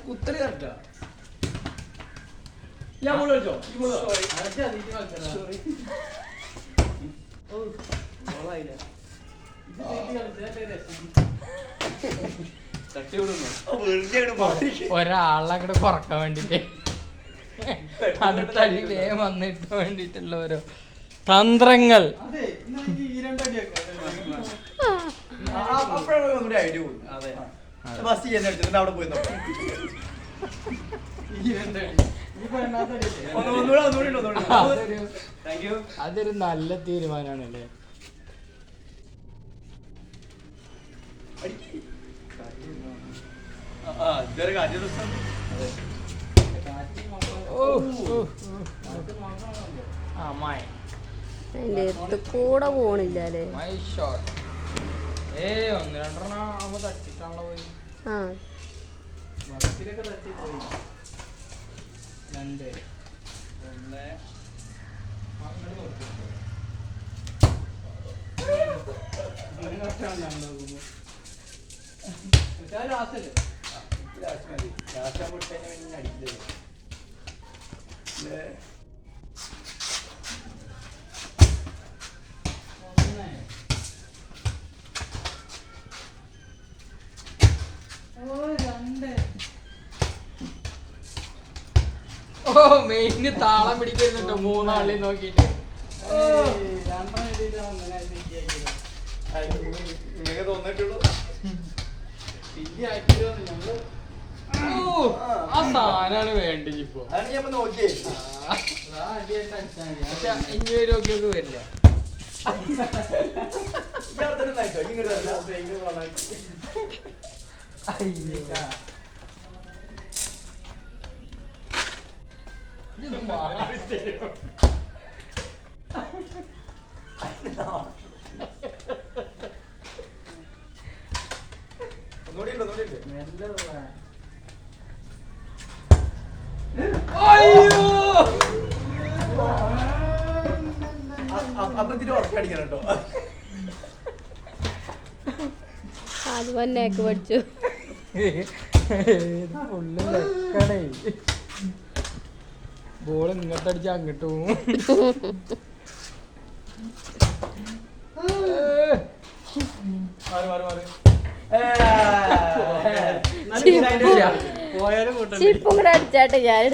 കുത്തല് correct. ഞാൻ ball കളിച്ചോ? ഈ ബോൾ ഒരാളെ അങ്ങോട്ട് കുറക്കാൻ വേണ്ടിട്ട് അടുത്തടി വേഗം വന്നിട്ട് വേണ്ടിട്ടുള്ള ഓരോ തന്ത്രങ്ങൾ. അതൊരു നല്ല തീരുമാനമാണല്ലേ. കൂടെ പോണില്ല അല്ലേ? ഒന്ന് രണ്ടെണ്ണം ആവുമ്പോ തട്ടിട്ടാണല്ലോ പോയി. രണ്ട് ഒന്ന് ഓ മെയിന് താളം പിടിക്കുന്നുണ്ടോ മൂന്നാളി നോക്കിട്ട്. ആ സാധനാണ് വേണ്ടത് ഇപ്പൊ. ഇനി ഒരു നോക്കിയൊക്കെ വരില്ല. അത് വന്നേക്ക് പഠിച്ചു. ബോൾ ഇങ്ങോട്ട് അടിച്ച അങ്ങോട്ട് പോവും. ചിപ്പും കൂടെ അടിച്ചാട്ടെ ഞാൻ.